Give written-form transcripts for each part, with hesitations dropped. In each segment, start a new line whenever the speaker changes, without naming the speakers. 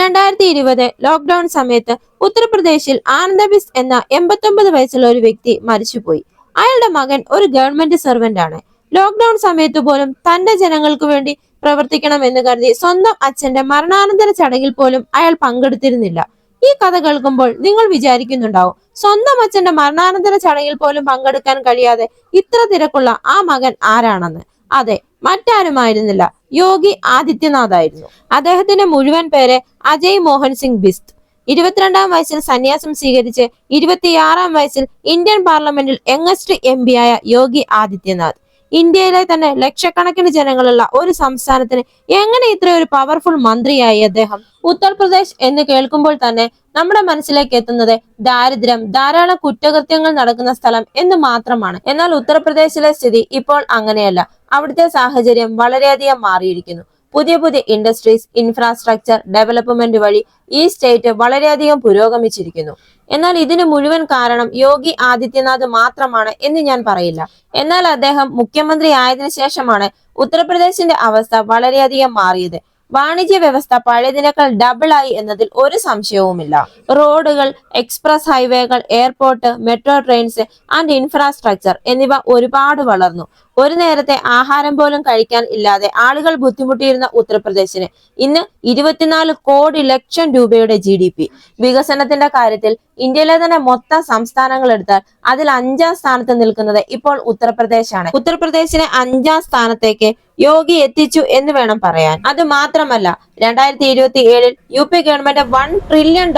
2020 lockdown സമയത്ത് ഉത്തർപ്രദേശിൽ ആനന്ദബിസ് എന്ന 89 വയസ്സുള്ള ഒരു വ്യക്തി മരിച്ചുപോയി. അയാളുടെ മകൻ ഒരു ഗവൺമെന്റ് സർവന്റ് ആണ്. ലോക്ക്ഡൌൺ സമയത്ത് പോലും തന്റെ ജനങ്ങൾക്ക് വേണ്ടി പ്രവർത്തിക്കണം എന്ന് കരുതി സ്വന്തം അച്ഛന്റെ മരണാനന്തര ചടങ്ങിൽ പോലും അയാൾ പങ്കെടുത്തിരുന്നില്ല. ഈ കഥ കേൾക്കുമ്പോൾ നിങ്ങൾ വിചാരിക്കുന്നുണ്ടാവും, സ്വന്തം അച്ഛന്റെ മരണാനന്തര ചടങ്ങിൽ പോലും പങ്കെടുക്കാൻ കഴിയാതെ ഇത്ര തിരക്കുള്ള ആ മകൻ ആരാണെന്ന്. അതെ, മറ്റാരുമായിരുന്നില്ല, യോഗി ആദിത്യനാഥ് ആയിരുന്നു. അദ്ദേഹത്തിന്റെ മുഴുവൻ പേര് അജയ് മോഹൻ സിംഗ് ബിസ്ത്. 22-ാം വയസ്സിൽ സന്യാസം സ്വീകരിച്ച് 26-ാം വയസ്സിൽ ഇന്ത്യൻ പാർലമെന്റിൽ യങ്ങസ്റ്റ് MP ആയ യോഗി ആദിത്യനാഥ്. ഇന്ത്യയിലെ തന്നെ ലക്ഷക്കണക്കിന് ജനങ്ങളുള്ള ഒരു സംസ്ഥാനത്തിന് എങ്ങനെ ഇത്ര ഒരു പവർഫുൾ മന്ത്രിയായി അദ്ദേഹം? ഉത്തർപ്രദേശ് എന്ന് കേൾക്കുമ്പോൾ തന്നെ നമ്മുടെ മനസ്സിലേക്ക് എത്തുന്നത് ദാരിദ്ര്യം, ധാരാളം കുറ്റകൃത്യങ്ങൾ നടക്കുന്ന സ്ഥലം എന്ന് മാത്രമാണ്. എന്നാൽ ഉത്തർപ്രദേശിലെ സ്ഥിതി ഇപ്പോൾ അങ്ങനെയല്ല. അവിടുത്തെ സാഹചര്യം വളരെയധികം മാറിയിരിക്കുന്നു. പുതിയ പുതിയ ഇൻഡസ്ട്രീസ്, ഇൻഫ്രാസ്ട്രക്ചർ ഡെവലപ്മെന്റ് വഴി ഈ സ്റ്റേറ്റ് വളരെയധികം പുരോഗമിച്ചിരിക്കുന്നു. എന്നാൽ ഇതിന് മുഴുവൻ കാരണം യോഗി ആദിത്യനാഥ് മാത്രമാണ് എന്ന് ഞാൻ പറയില്ല. എന്നാൽ അദ്ദേഹം മുഖ്യമന്ത്രി ആയതിനു ശേഷമാണ് ഉത്തർപ്രദേശിന്റെ അവസ്ഥ വളരെയധികം മാറിയത്. വാണിജ്യ വ്യവസ്ഥ പഴയതിനേക്കാൾ ഡബിൾ ആയി എന്നതിൽ ഒരു സംശയവുമില്ല. റോഡുകൾ, എക്സ്പ്രസ് ഹൈവേകൾ, airport, metro trains and infrastructure എന്നിവ ഒരുപാട് വളർന്നു. ഒരു നേരത്തെ ആഹാരം പോലും കഴിക്കാൻ ഇല്ലാതെ ആളുകൾ ബുദ്ധിമുട്ടിയിരുന്ന ഉത്തർപ്രദേശിന് ഇന്ന് 24 കോടി ലക്ഷം രൂപയുടെ GDP. വികസനത്തിന്റെ കാര്യത്തിൽ ഇന്ത്യയിലെ തന്നെ മൊത്തം സംസ്ഥാനങ്ങൾ എടുത്താൽ അതിൽ 5-ാം സ്ഥാനത്ത് നിൽക്കുന്നത് ഇപ്പോൾ ഉത്തർപ്രദേശാണ്. ഉത്തർപ്രദേശിനെ 5-ാം സ്ഥാനത്തേക്ക് യോഗി എത്തിച്ചു എന്ന് വേണം പറയാൻ. അത് മാത്രമല്ല, 2027-ൽ UP ഗവൺമെന്റ് $1 ട്രില്യൺ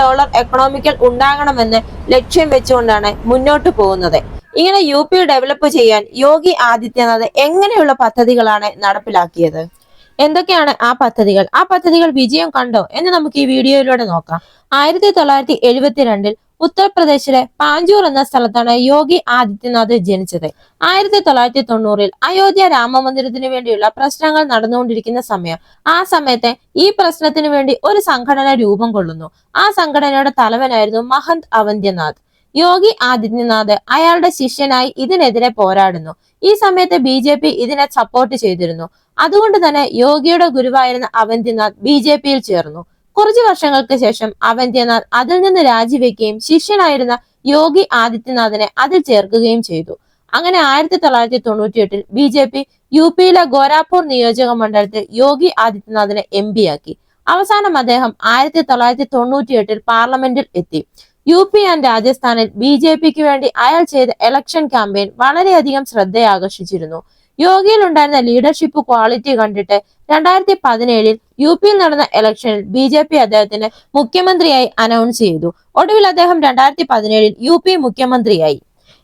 എക്കണോമിക്കൽ ഉണ്ടാകണമെന്ന് ലക്ഷ്യം വെച്ചുകൊണ്ടാണ് മുന്നോട്ട് പോകുന്നത്. ഇങ്ങനെ UP ഡെവലപ്പ് ചെയ്യാൻ യോഗി ആദിത്യനാഥ് എങ്ങനെയുള്ള പദ്ധതികളാണ് നടപ്പിലാക്കിയത്? എന്തൊക്കെയാണ് ആ പദ്ധതികൾ വിജയം കണ്ടോ എന്ന് നമുക്ക് ഈ വീഡിയോയിലൂടെ നോക്കാം. 1972-ൽ ഉത്തർപ്രദേശിലെ പാഞ്ചൂർ എന്ന സ്ഥലത്താണ് യോഗി ആദിത്യനാഥ് ജനിച്ചത്. 1990-ൽ അയോധ്യ രാമമന്ദിരത്തിന് വേണ്ടിയുള്ള പ്രശ്നങ്ങൾ നടന്നുകൊണ്ടിരിക്കുന്ന സമയം. ആ സമയത്ത് ഈ പ്രശ്നത്തിന് വേണ്ടി ഒരു സംഘടന രൂപം കൊള്ളുന്നു. ആ സംഘടനയുടെ തലവനായിരുന്നു മഹന്ത് അവന്ത്യനാഥ്. യോഗി ആദിത്യനാഥ് അയാളുടെ ശിഷ്യനായി ഇതിനെതിരെ പോരാടുന്നു. ഈ സമയത്ത് BJP ഇതിനെ സപ്പോർട്ട് ചെയ്തിരുന്നു. അതുകൊണ്ട് തന്നെ യോഗിയുടെ ഗുരുവായിരുന്ന അവന്ത്യനാഥ് BJPയിൽ ചേർന്നു. കുറച്ചു വർഷങ്ങൾക്ക് ശേഷം അവന്ത്യനാഥ് അതിൽ നിന്ന് രാജിവെക്കുകയും ശിഷ്യനായിരുന്ന യോഗി ആദിത്യനാഥിനെ അതിൽ ചേർക്കുകയും ചെയ്തു. അങ്ങനെ 1998-ൽ BJP UPയിലെ ഗോരാപൂർ നിയോജക മണ്ഡലത്തിൽ യോഗി ആദിത്യനാഥിനെ MP ആക്കി. അവസാനം അദ്ദേഹം 1998-ൽ പാർലമെന്റിൽ എത്തി. UP ആൻഡ് രാജസ്ഥാനിൽ BJPക്ക് വേണ്ടി അയാൾ ചെയ്ത ഇലക്ഷൻ ക്യാമ്പയിൻ വളരെയധികം ശ്രദ്ധയാകർഷിച്ചിരുന്നു. യോഗിയിൽ ഉണ്ടായിരുന്ന ലീഡർഷിപ്പ് ക്വാളിറ്റി കണ്ടിട്ട് 2017-ൽ UPയിൽ നടന്ന ഇലക്ഷനിൽ BJP അദ്ദേഹത്തിന് മുഖ്യമന്ത്രിയായി അനൗൺസ് ചെയ്തു. ഒടുവിൽ അദ്ദേഹം 2017-ൽ UP മുഖ്യമന്ത്രിയായി.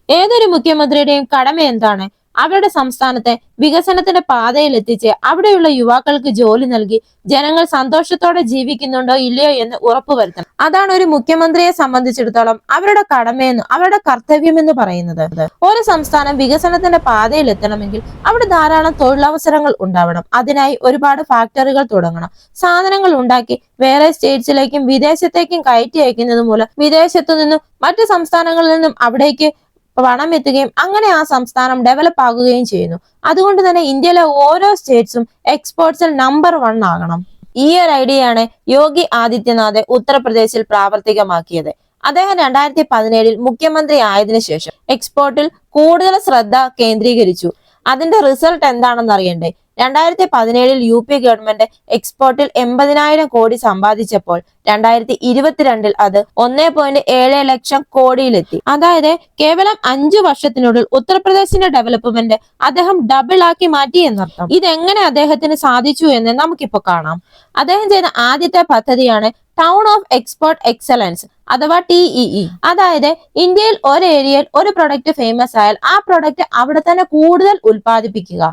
ഏതൊരു മുഖ്യമന്ത്രിയുടെയും കടമ എന്താണ്? അവരുടെ സംസ്ഥാനത്തെ വികസനത്തിന്റെ പാതയിൽ എത്തിച്ച് അവിടെയുള്ള യുവാക്കൾക്ക് ജോലി നൽകി ജനങ്ങൾ സന്തോഷത്തോടെ ജീവിക്കുന്നുണ്ടോ ഇല്ലയോ എന്ന് ഉറപ്പുവരുത്തണം. അതാണ് ഒരു മുഖ്യമന്ത്രിയെ സംബന്ധിച്ചിടത്തോളം അവരുടെ കടമയെന്ന്, അവരുടെ കർത്തവ്യമെന്ന് പറയുന്നത്. ഒരു സംസ്ഥാനം വികസനത്തിന്റെ പാതയിൽ എത്തണമെങ്കിൽ അവിടെ ധാരാളം തൊഴിലവസരങ്ങൾ ഉണ്ടാവണം. അതിനായി ഒരുപാട് ഫാക്ടറികൾ തുടങ്ങണം. സാധനങ്ങൾ ഉണ്ടാക്കി വേറെ സ്റ്റേറ്റ്സിലേക്കും വിദേശത്തേക്കും കയറ്റി അയക്കുന്നത് മൂലം വിദേശത്തു നിന്നും മറ്റു സംസ്ഥാനങ്ങളിൽ നിന്നും അവിടേക്ക് പണം എത്തുകയും അങ്ങനെ ആ സംസ്ഥാനം ഡെവലപ്പ് ആകുകയും ചെയ്യുന്നു. അതുകൊണ്ട് തന്നെ ഇന്ത്യയിലെ ഓരോ സ്റ്റേറ്റ്സും എക്സ്പോർട്സിൽ നമ്പർ 1 ആകണം. ഈ ഒരു ഐഡിയയാണ് യോഗി ആദിത്യനാഥ് ഉത്തർപ്രദേശിൽ പ്രാവർത്തികമാക്കിയത്. അദ്ദേഹം 2017-ൽ മുഖ്യമന്ത്രി ആയതിനു ശേഷം എക്സ്പോർട്ടിൽ കൂടുതൽ ശ്രദ്ധ കേന്ദ്രീകരിച്ചു. അതിന്റെ റിസൾട്ട് എന്താണെന്ന് അറിയണ്ടേ? 2017-ൽ UP ഗവൺമെന്റ് എക്സ്പോർട്ടിൽ 80,000 കോടി സമ്പാദിച്ചപ്പോൾ 2022-ൽ അത് 1.7 ലക്ഷം കോടിയിലെത്തി. അതായത് കേവലം 5 വർഷത്തിനുള്ളിൽ ഉത്തർപ്രദേശിന്റെ ഡെവലപ്മെന്റ് അദ്ദേഹം ഡബിൾ ആക്കി മാറ്റി എന്നർത്ഥം. ഇതെങ്ങനെ അദ്ദേഹത്തിന് സാധിച്ചു എന്ന് നമുക്കിപ്പോ കാണാം. അദ്ദേഹം ചെയ്ത ആദ്യത്തെ പദ്ധതിയാണ് ടൗൺ ഓഫ് എക്സ്പോർട്ട് എക്സലൻസ് അഥവാ TEE. അതായത് ഇന്ത്യയിൽ ഒരു ഏരിയയിൽ ഒരു പ്രൊഡക്റ്റ് ഫേമസ് ആയാൽ ആ പ്രൊഡക്റ്റ് അവിടെ തന്നെ കൂടുതൽ ഉൽപ്പാദിപ്പിക്കുക.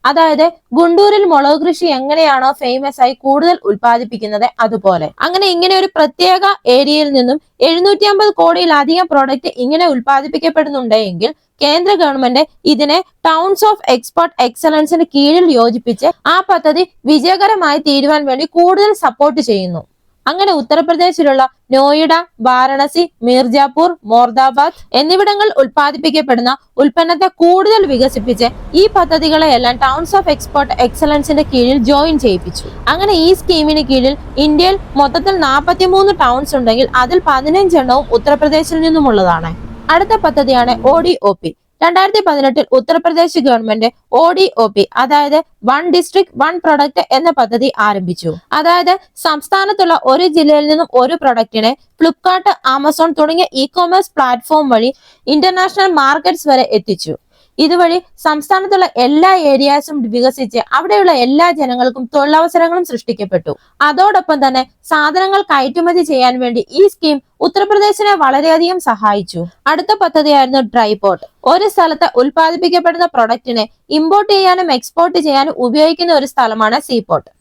അതായത് ഗുണ്ടൂരിൽ മുളക് കൃഷി എങ്ങനെയാണോ ഫേമസ് ആയി കൂടുതൽ ഉൽപ്പാദിപ്പിക്കുന്നത് അതുപോലെ. അങ്ങനെ ഇങ്ങനെ ഒരു പ്രത്യേക ഏരിയയിൽ നിന്നും 750 കോടിയിലധികം പ്രോഡക്റ്റ് ഇങ്ങനെ ഉൽപ്പാദിപ്പിക്കപ്പെടുന്നുണ്ടെങ്കിൽ കേന്ദ്ര ഗവൺമെന്റ് ഇതിനെ ടൗൺസ് ഓഫ് എക്സ്പോർട്ട് എക്സലൻസിന് കീഴിൽ യോജിപ്പിച്ച് ആ പദ്ധതി വിജയകരമായി തീരുവാൻ വേണ്ടി കൂടുതൽ സപ്പോർട്ട് ചെയ്യുന്നു. അങ്ങനെ ഉത്തർപ്രദേശിലുള്ള നോയിഡ, വാരണസി, മിർജാപൂർ, മോർദാബാദ് എന്നിവിടങ്ങളിൽ ഉൽപ്പാദിപ്പിക്കപ്പെടുന്ന ഉൽപ്പന്നത്തെ കൂടുതൽ വികസിപ്പിച്ച് ഈ പദ്ധതികളെയെല്ലാം ടൗൺസ് ഓഫ് എക്സ്പോർട്ട് എക്സലൻസിന്റെ കീഴിൽ ജോയിൻ ചെയ്യിപ്പിച്ചു. അങ്ങനെ ഈ സ്കീമിന് കീഴിൽ ഇന്ത്യയിൽ മൊത്തത്തിൽ 43 ടൗൺസ് ഉണ്ടെങ്കിൽ അതിൽ 15 എണ്ണവും ഉത്തർപ്രദേശിൽ നിന്നുമുള്ളതാണ്. അടുത്ത പദ്ധതിയാണ് ODOP. 2018 ഉത്തർപ്രദേശ് ഗവൺമെന്റ് ODOP അതായത് വൺ ഡിസ്ട്രിക്ട് വൺ പ്രൊഡക്റ്റ് എന്ന പദ്ധതി ആരംഭിച്ചു. അതായത് സംസ്ഥാനത്തുള്ള ഒരു ജില്ലയിൽ നിന്നും ഒരു പ്രൊഡക്റ്റിനെ ഫ്ലിപ്കാർട്ട്, ആമസോൺ തുടങ്ങിയ ഇ-കൊമേഴ്സ് പ്ലാറ്റ്ഫോം വഴി ഇന്റർനാഷണൽ മാർക്കറ്റ്സ് വരെ എത്തിച്ചു. ഇതുവഴി സംസ്ഥാനത്തുള്ള എല്ലാ ഏരിയാസും വികസിച്ച് അവിടെയുള്ള എല്ലാ ജനങ്ങൾക്കും തൊഴിലവസരങ്ങളും സൃഷ്ടിക്കപ്പെട്ടു. അതോടൊപ്പം തന്നെ സാധനങ്ങൾ കയറ്റുമതി ചെയ്യാൻ വേണ്ടി ഈ സ്കീം ഉത്തർപ്രദേശിനെ വളരെയധികം സഹായിച്ചു. അടുത്ത പദ്ധതിയായിരുന്നു ഡ്രൈപോർട്ട്. ഒരു സ്ഥലത്ത് ഉൽപ്പാദിപ്പിക്കപ്പെടുന്ന പ്രൊഡക്റ്റിനെ ഇമ്പോർട്ട് ചെയ്യാനും എക്സ്പോർട്ട് ചെയ്യാനും ഉപയോഗിക്കുന്ന ഒരു സ്ഥലമാണ് സീപോർട്ട്.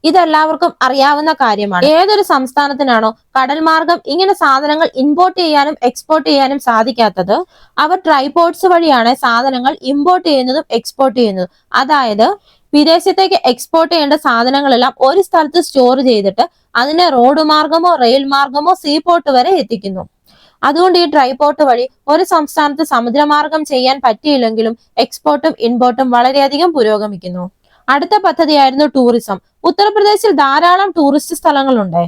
ഇതെല്ലാവർക്കും അറിയാവുന്ന കാര്യമാണ്. ഏതൊരു സംസ്ഥാനത്തിനാണോ കടൽ മാർഗം ഇങ്ങനെ സാധനങ്ങൾ ഇമ്പോർട്ട് ചെയ്യാനും എക്സ്പോർട്ട് ചെയ്യാനും സാധിക്കാത്തത്, അവർ ട്രൈപോർട്ട്സ് വഴിയാണ് സാധനങ്ങൾ ഇമ്പോർട്ട് ചെയ്യുന്നതും എക്സ്പോർട്ട് ചെയ്യുന്നതും. അതായത് വിദേശത്തേക്ക് എക്സ്പോർട്ട് ചെയ്യേണ്ട സാധനങ്ങളെല്ലാം ഒരു സ്ഥലത്ത് സ്റ്റോർ ചെയ്തിട്ട് അതിനെ റോഡ് മാർഗമോ റെയിൽ മാർഗമോ സീപോർട്ട് വരെ എത്തിക്കുന്നു. അതുകൊണ്ട് ഈ ട്രൈപോർട്ട് വഴി ഒരു സംസ്ഥാനത്ത് സമുദ്രമാർഗം ചെയ്യാൻ പറ്റിയില്ലെങ്കിലും എക്സ്പോർട്ടും ഇമ്പോർട്ടും വളരെയധികം പുരോഗമിക്കുന്നു. അടുത്ത പദ്ധതിയായിരുന്നു ടൂറിസം. ഉത്തർപ്രദേശിൽ ധാരാളം ടൂറിസ്റ്റ് സ്ഥലങ്ങളുണ്ട്.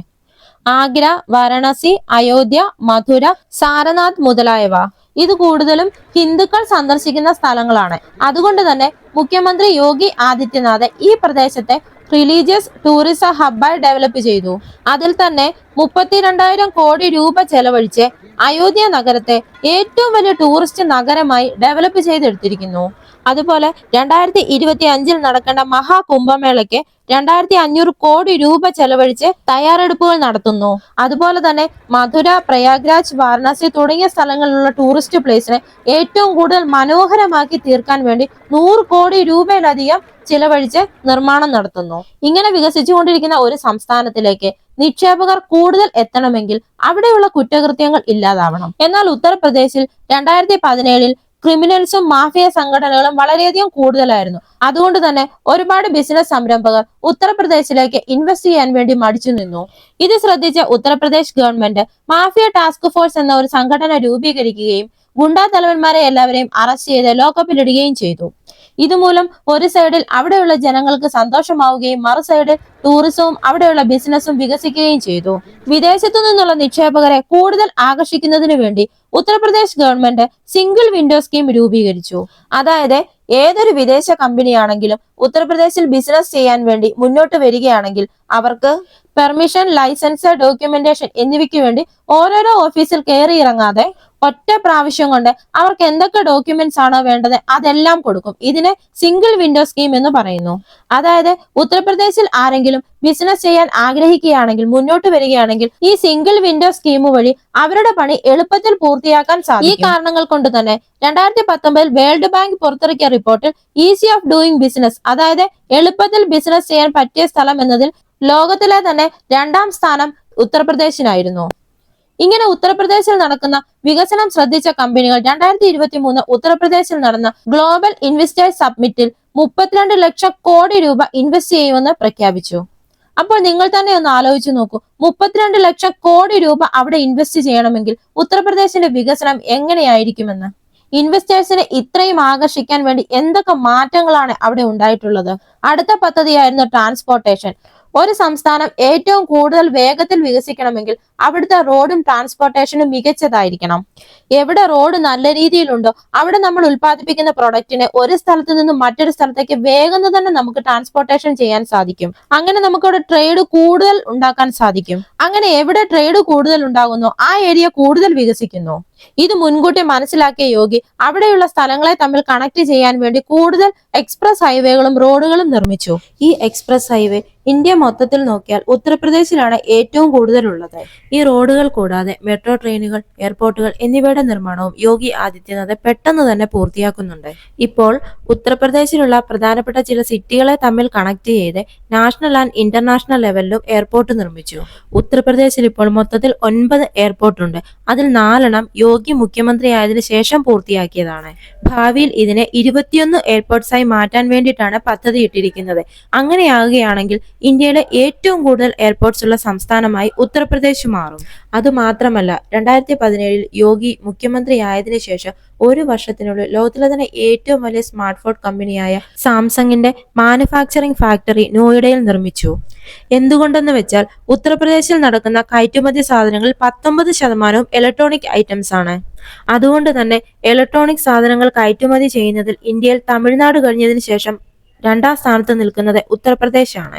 ആഗ്ര, വാരണാസി, അയോധ്യ, മഥുര, സാരനാഥ് മുതലായവ. ഇത് കൂടുതലും ഹിന്ദുക്കൾ സന്ദർശിക്കുന്ന സ്ഥലങ്ങളാണ്. അതുകൊണ്ട് തന്നെ മുഖ്യമന്ത്രി യോഗി ആദിത്യനാഥ് ഈ പ്രദേശത്തെ റിലീജിയസ് ടൂറിസം ഹബ്ബായി ഡെവലപ്പ് ചെയ്തു. അതിൽ തന്നെ 32,000 കോടി രൂപ ചെലവഴിച്ച് അയോധ്യ നഗരത്തെ ഏറ്റവും വലിയ ടൂറിസ്റ്റ് നഗരമായി ഡെവലപ്പ് ചെയ്തെടുത്തിരിക്കുന്നു. അതുപോലെ 2025 നടക്കേണ്ട മഹാകുംഭമേളയ്ക്ക് 2,500 കോടി രൂപ ചെലവഴിച്ച് തയ്യാറെടുപ്പുകൾ നടത്തുന്നു. അതുപോലെ തന്നെ മഥുര, പ്രയാഗ്രാജ്, വാരണാസി തുടങ്ങിയ സ്ഥലങ്ങളിലുള്ള ടൂറിസ്റ്റ് പ്ലേസിനെ ഏറ്റവും കൂടുതൽ മനോഹരമാക്കി തീർക്കാൻ വേണ്ടി 100 കോടി രൂപയിലധികം ചിലവഴിച്ച് നിർമ്മാണം നടത്തുന്നു. ഇങ്ങനെ വികസിച്ചുകൊണ്ടിരിക്കുന്ന ഒരു സംസ്ഥാനത്തിലേക്ക് നിക്ഷേപകർ കൂടുതൽ എത്തണമെങ്കിൽ അവിടെയുള്ള കുറ്റകൃത്യങ്ങൾ ഇല്ലാതാവണം. എന്നാൽ ഉത്തർപ്രദേശിൽ 2017 ക്രിമിനൽസും മാഫിയ സംഘടനകളും വളരെയധികം കൂടുതലായിരുന്നു. അതുകൊണ്ട് തന്നെ ഒരുപാട് ബിസിനസ് സംരംഭകർ ഉത്തർപ്രദേശിലേക്ക് ഇൻവെസ്റ്റ് ചെയ്യാൻ വേണ്ടി മടിച്ചു നിന്നു. ഇത് ശ്രദ്ധിച്ച Uttar Pradesh government mafia task force എന്ന ഒരു സംഘടന രൂപീകരിക്കുകയും ഗുണ്ടാ തലവന്മാരെ എല്ലാവരെയും അറസ്റ്റ് ചെയ്ത് ലോക്കപ്പിലിടുകയും ചെയ്തു. ഇതുമൂലം ഒരു സൈഡിൽ അവിടെയുള്ള ജനങ്ങൾക്ക് സന്തോഷമാവുകയും മറു സൈഡിൽ ടൂറിസവും അവിടെയുള്ള ബിസിനസ്സും വികസിക്കുകയും ചെയ്തു. വിദേശത്തു നിന്നുള്ള നിക്ഷേപകരെ കൂടുതൽ ആകർഷിക്കുന്നതിന് വേണ്ടി Uttar Pradesh government single window scheme രൂപീകരിച്ചു. അതായത് ഏതൊരു വിദേശ കമ്പനിയാണെങ്കിലും ഉത്തർപ്രദേശിൽ ബിസിനസ് ചെയ്യാൻ വേണ്ടി മുന്നോട്ട് വരികയാണെങ്കിൽ അവർക്ക് പെർമിഷൻ, ലൈസൻസ്, ഡോക്യുമെന്റേഷൻ എന്നിവയ്ക്ക് വേണ്ടി ഓരോരോ ഓഫീസിൽ കയറി ഇറങ്ങാതെ ഒറ്റ പ്രാവശ്യം കൊണ്ട് അവർക്ക് എന്തൊക്കെ ഡോക്യുമെന്റ്സ് ആണോ വേണ്ടത് അതെല്ലാം കൊടുക്കും. ഇതിനെ സിംഗിൾ വിൻഡോ സ്കീം എന്ന് പറയുന്നു. അതായത് ഉത്തർപ്രദേശിൽ ആരെങ്കിലും ബിസിനസ് ചെയ്യാൻ ആഗ്രഹിക്കുകയാണെങ്കിൽ, മുന്നോട്ട് വരികയാണെങ്കിൽ ഈ സിംഗിൾ വിൻഡോ സ്കീം വഴി അവരുടെ പണി എളുപ്പത്തിൽ പൂർത്തിയാക്കാൻ സാധിക്കും. ഈ കാരണങ്ങൾ കൊണ്ട് തന്നെ 2019 വേൾഡ് ബാങ്ക് പുറത്തിറക്കിയ റിപ്പോർട്ടിൽ ഈസി ഓഫ് ഡൂയിങ് ബിസിനസ്, അതായത് എളുപ്പത്തിൽ ബിസിനസ് ചെയ്യാൻ പറ്റിയ സ്ഥലം എന്നതിൽ ലോകത്തിലെ തന്നെ 2ാം സ്ഥാനം ഉത്തർപ്രദേശിനായിരുന്നു. ഇങ്ങനെ ഉത്തർപ്രദേശിൽ നടക്കുന്ന വികസനം ശ്രദ്ധിച്ച കമ്പനികൾ 2023 ഉത്തർപ്രദേശിൽ നടന്ന ഗ്ലോബൽ ഇൻവെസ്റ്റേഴ്സ് സബ്മിറ്റിൽ 32 ലക്ഷം കോടി രൂപ ഇൻവെസ്റ്റ് ചെയ്യുമെന്ന് പ്രഖ്യാപിച്ചു. അപ്പോൾ നിങ്ങൾ തന്നെ ഒന്ന് ആലോചിച്ച് നോക്കൂ, 32 ലക്ഷം കോടി രൂപ അവിടെ ഇൻവെസ്റ്റ് ചെയ്യണമെങ്കിൽ ഉത്തർപ്രദേശിന്റെ വികസനം എങ്ങനെയായിരിക്കുമെന്ന്. ഇൻവെസ്റ്റേഴ്സിനെ ഇത്രയും ആകർഷിക്കാൻ വേണ്ടി എന്തൊക്കെ മാറ്റങ്ങളാണ് അവിടെ ഉണ്ടായിട്ടുള്ളത്. അടുത്ത പദ്ധതിയായിരുന്നു ട്രാൻസ്പോർട്ടേഷൻ. ഒരു സംസ്ഥാനം ഏറ്റവും കൂടുതൽ വേഗത്തിൽ വികസിക്കണമെങ്കിൽ അവിടുത്തെ റോഡും ട്രാൻസ്പോർട്ടേഷനും മികച്ചതായിരിക്കണം. എവിടെ റോഡ് നല്ല രീതിയിലുണ്ടോ അവിടെ നമ്മൾ ഉൽപ്പാദിപ്പിക്കുന്ന പ്രൊഡക്റ്റിനെ ഒരു സ്ഥലത്ത് നിന്നും മറ്റൊരു സ്ഥലത്തേക്ക് വേഗം തന്നെ നമുക്ക് ട്രാൻസ്പോർട്ടേഷൻ ചെയ്യാൻ സാധിക്കും. അങ്ങനെ നമുക്കവിടെ ട്രേഡ് കൂടുതൽ ഉണ്ടാക്കാൻ സാധിക്കും. അങ്ങനെ എവിടെ ട്രേഡ് കൂടുതൽ ഉണ്ടാകുന്നോ ആ ഏരിയ കൂടുതൽ വികസിക്കുന്നു. ഇത് മുൻകൂട്ടി മനസ്സിലാക്കിയ യോഗി അവിടെയുള്ള സ്ഥലങ്ങളെ തമ്മിൽ കണക്ട് ചെയ്യാൻ വേണ്ടി കൂടുതൽ എക്സ്പ്രസ് ഹൈവേകളും റോഡുകളും നിർമ്മിച്ചു. ഈ എക്സ്പ്രസ് ഹൈവേ ഇന്ത്യ മൊത്തത്തിൽ നോക്കിയാൽ ഉത്തർപ്രദേശിലാണ് ഏറ്റവും കൂടുതലുള്ളത്. ഈ റോഡുകൾ കൂടാതെ മെട്രോ ട്രെയിനുകൾ, എയർപോർട്ടുകൾ എന്നിവയുടെ നിർമ്മാണവും യോഗി ആദിത്യനാഥ് പെട്ടെന്ന് തന്നെ പൂർത്തിയാക്കുന്നുണ്ട്. ഇപ്പോൾ ഉത്തർപ്രദേശിലുള്ള പ്രധാനപ്പെട്ട ചില സിറ്റികളെ തമ്മിൽ കണക്ട് ചെയ്ത് നാഷണൽ ആൻഡ് ഇന്റർനാഷണൽ ലെവലിലും എയർപോർട്ട് നിർമ്മിച്ചു. ഉത്തർപ്രദേശിൽ ഇപ്പോൾ മൊത്തത്തിൽ 9 എയർപോർട്ട് ഉണ്ട്. അതിൽ 4 എണ്ണം യോഗി മുഖ്യമന്ത്രിയായതിനു ശേഷം പൂർത്തിയാക്കിയതാണ്. ഭാവിയിൽ ഇതിനെ 21 എയർപോർട്ട്സായി മാറ്റാൻ വേണ്ടിയിട്ടാണ് പദ്ധതി ഇട്ടിരിക്കുന്നത്. അങ്ങനെയാകുകയാണെങ്കിൽ ഇന്ത്യയിലെ ഏറ്റവും കൂടുതൽ എയർപോർട്ട്സ് ഉള്ള സംസ്ഥാനമായി ഉത്തർപ്രദേശ് മാറും. അതുമാത്രമല്ല 2017 യോഗി മുഖ്യമന്ത്രിയായതിനു ശേഷം ഒരു വർഷത്തിനുള്ളിൽ ലോകത്തിലെ തന്നെ ഏറ്റവും വലിയ സ്മാർട്ട് ഫോൺ കമ്പനിയായ സാംസങ്ങിന്റെ മാനുഫാക്ചറിംഗ് ഫാക്ടറി നോയിഡയിൽ നിർമ്മിച്ചു. എന്തുകൊണ്ടെന്ന് വെച്ചാൽ ഉത്തർപ്രദേശിൽ നടക്കുന്ന കയറ്റുമതി സാധനങ്ങളിൽ 19% ഇലക്ട്രോണിക് ഐറ്റംസ് ആണ്. അതുകൊണ്ട് തന്നെ ഇലക്ട്രോണിക് സാധനങ്ങൾ കയറ്റുമതി ചെയ്യുന്നതിൽ ഇന്ത്യയിൽ തമിഴ്നാട് കഴിഞ്ഞതിന് ശേഷം 2ാം സ്ഥാനത്ത് നിൽക്കുന്നത് ഉത്തർപ്രദേശാണ്.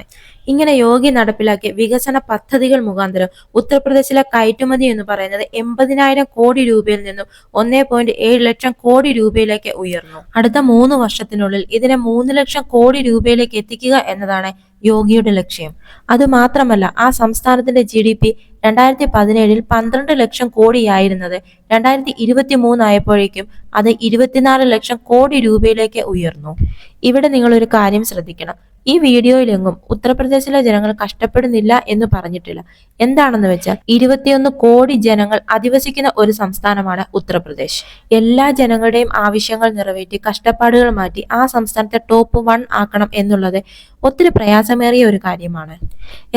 ഇങ്ങനെ യോഗി നടപ്പിലാക്കിയ വികസന പദ്ധതികൾ മുഖാന്തരം ഉത്തർപ്രദേശിലെ കയറ്റുമതി എന്ന് പറയുന്നത് 80,000 കോടി രൂപയിൽ നിന്നും 1.7 ലക്ഷം കോടി രൂപയിലേക്ക് ഉയർന്നു. അടുത്ത 3 വർഷത്തിനുള്ളിൽ ഇതിനെ 3 ലക്ഷം കോടി രൂപയിലേക്ക് എത്തിക്കുക എന്നതാണ് യോഗിയുടെ ലക്ഷ്യം. അതുമാത്രമല്ല ആ സംസ്ഥാനത്തിന്റെ GDP 2017 12 ലക്ഷം കോടിയായിരുന്നത് 2023 ആയപ്പോഴേക്കും അത് 24 ലക്ഷം കോടി രൂപയിലേക്ക് ഉയർന്നു. ഇവിടെ നിങ്ങൾ ഒരു കാര്യം ശ്രദ്ധിക്കണം. ഈ വീഡിയോയിലെങ്ങും ഉത്തർപ്രദേശിലെ ജനങ്ങൾ കഷ്ടപ്പെടുന്നില്ല എന്ന് പറഞ്ഞിട്ടില്ല. എന്താണെന്ന് വെച്ചാൽ 21 കോടി ജനങ്ങൾ അധിവസിക്കുന്ന ഒരു സംസ്ഥാനമാണ് ഉത്തർപ്രദേശ്. എല്ലാ ജനങ്ങളുടെയും ആവശ്യങ്ങൾ നിറവേറ്റി കഷ്ടപ്പാടുകൾ മാറ്റി ആ സംസ്ഥാനത്തെ ടോപ്പ് 1 ആക്കണം എന്നുള്ളത് ഒത്തിരി പ്രയാസമേറിയ ഒരു കാര്യമാണ്.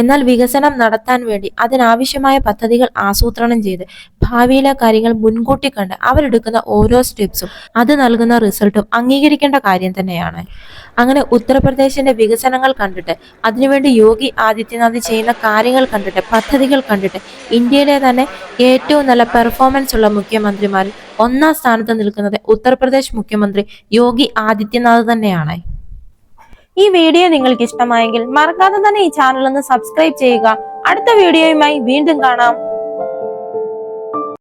എന്നാൽ വികസനം നടത്താൻ വേണ്ടി അതിനാവശ്യമായ പദ്ധതികൾ ആസൂത്രണം ചെയ്ത് ഭാവിയിലെ കാര്യങ്ങൾ മുൻകൂട്ടി കണ്ട് അവരെടുക്കുന്ന ഓരോ സ്റ്റെപ്സും അത് നൽകുന്ന റിസൾട്ടും അംഗീകരിക്കേണ്ട കാര്യം തന്നെയാണ്. അങ്ങനെ ഉത്തർപ്രദേശിന്റെ വികസനങ്ങൾ കണ്ടിട്ട് അതിനുവേണ്ടി യോഗി ആദിത്യനാഥ് ചെയ്യുന്ന കാര്യങ്ങൾ കണ്ടിട്ട് പദ്ധതികൾ കണ്ടിട്ട് ഇന്ത്യയിലെ തന്നെ ഏറ്റവും നല്ല പെർഫോമൻസ് ഉള്ള മുഖ്യമന്ത്രിമാരിൽ 1ാം സ്ഥാനത്ത് നിൽക്കുന്നത് ഉത്തർപ്രദേശ് മുഖ്യമന്ത്രി യോഗി ആദിത്യനാഥ് തന്നെയാണ്. ഈ വീഡിയോ നിങ്ങൾക്ക് ഇഷ്ടമായെങ്കിൽ മറക്കാതെ തന്നെ ഈ ചാനൽ ഒന്ന് സബ്സ്ക്രൈബ് ചെയ്യുക. അടുത്ത വീഡിയോയുമായി വീണ്ടും കാണാം.